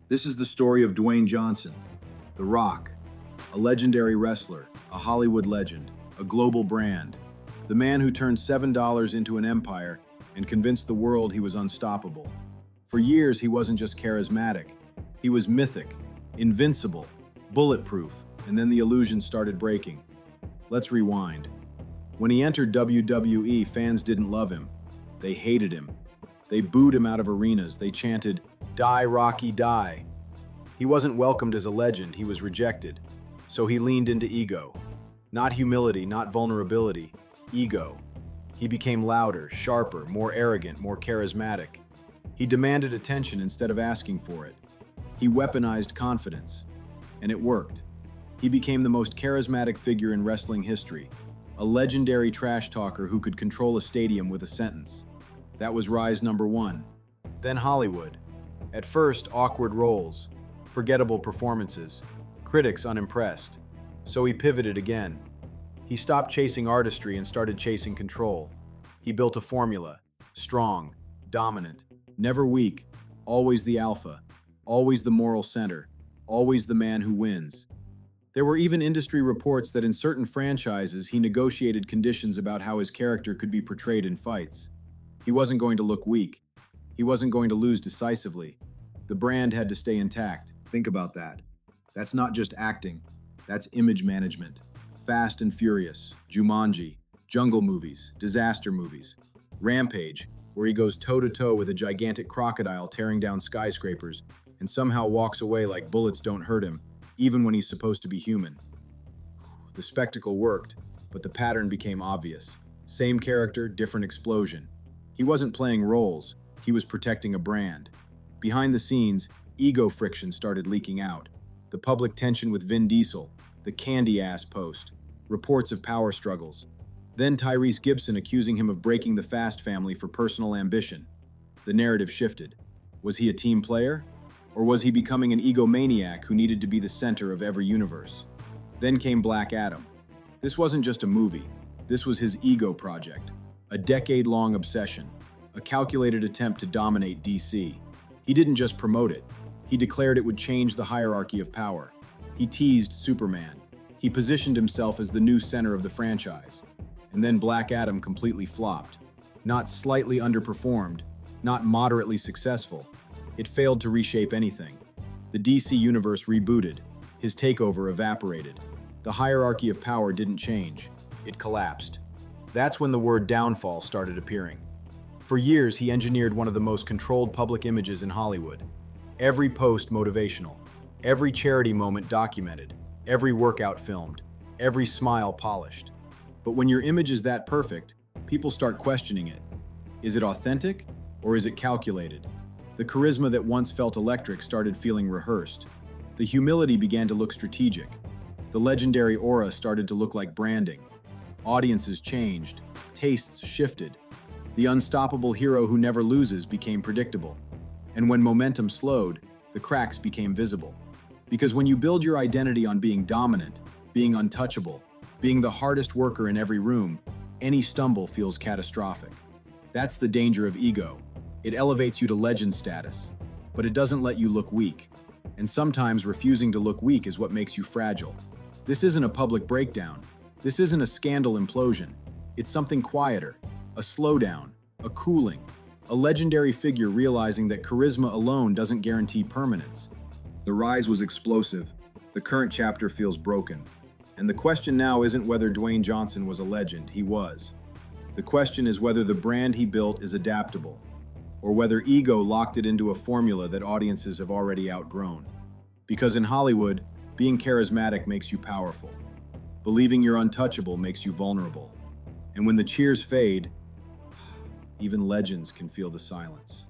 This is the story of Dwayne Johnson, The Rock, a legendary wrestler, a Hollywood legend, a global brand, the man who turned $7 into an empire and convinced the world he was unstoppable. For years, he wasn't just charismatic, he was mythic, invincible, bulletproof, and then the illusion started breaking. Let's rewind. When he entered WWE, fans didn't love him. They hated him. They booed him out of arenas. They chanted, "Die, Rocky, die." He wasn't welcomed as a legend, he was rejected. So he leaned into ego. Not humility, not vulnerability, ego. He became louder, sharper, more arrogant, more charismatic. He demanded attention instead of asking for it. He weaponized confidence. And it worked. He became the most charismatic figure in wrestling history, a legendary trash talker who could control a stadium with a sentence. That was rise number one. Then Hollywood. At first, awkward roles, forgettable performances, critics unimpressed. So he pivoted again. He stopped chasing artistry and started chasing control. He built a formula: strong, dominant, never weak, always the alpha, always the moral center, always the man who wins. There were even industry reports that in certain franchises he negotiated conditions about how his character could be portrayed in fights. He wasn't going to look weak. He wasn't going to lose decisively. The brand had to stay intact. Think about that. That's not just acting. That's image management. Fast and Furious, Jumanji, jungle movies, disaster movies. Rampage, where he goes toe-to-toe with a gigantic crocodile tearing down skyscrapers and somehow walks away like bullets don't hurt him, even when he's supposed to be human. The spectacle worked, but the pattern became obvious. Same character, different explosion. He wasn't playing roles, he was protecting a brand. Behind the scenes, ego friction started leaking out. The public tension with Vin Diesel, the candy-ass post, reports of power struggles. Then Tyrese Gibson accusing him of breaking the Fast family for personal ambition. The narrative shifted. Was he a team player? Or was he becoming an egomaniac who needed to be the center of every universe? Then came Black Adam. This wasn't just a movie. This was his ego project. A decade-long obsession. A calculated attempt to dominate DC. He didn't just promote it. He declared it would change the hierarchy of power. He teased Superman. He positioned himself as the new center of the franchise. And then Black Adam completely flopped. Not slightly underperformed, not moderately successful. It failed to reshape anything. The DC universe rebooted. His takeover evaporated. The hierarchy of power didn't change. It collapsed. That's when the word downfall started appearing. For years, he engineered one of the most controlled public images in Hollywood. Every post motivational, every charity moment documented, every workout filmed, every smile polished. But when your image is that perfect, people start questioning it. Is it authentic or is it calculated? The charisma that once felt electric started feeling rehearsed. The humility began to look strategic. The legendary aura started to look like branding. Audiences changed. Tastes shifted. The unstoppable hero who never loses became predictable. And when momentum slowed, the cracks became visible. Because when you build your identity on being dominant, being untouchable, being the hardest worker in every room, any stumble feels catastrophic. That's the danger of ego. It elevates you to legend status, but it doesn't let you look weak. And sometimes refusing to look weak is what makes you fragile. This isn't a public breakdown. This isn't a scandal implosion. It's something quieter, a slowdown, a cooling, a legendary figure realizing that charisma alone doesn't guarantee permanence. The rise was explosive. The current chapter feels broken. And the question now isn't whether Dwayne Johnson was a legend, he was. The question is whether the brand he built is adaptable, or whether ego locked it into a formula that audiences have already outgrown. Because in Hollywood, being charismatic makes you powerful. Believing you're untouchable makes you vulnerable. And when the cheers fade, even legends can feel the silence.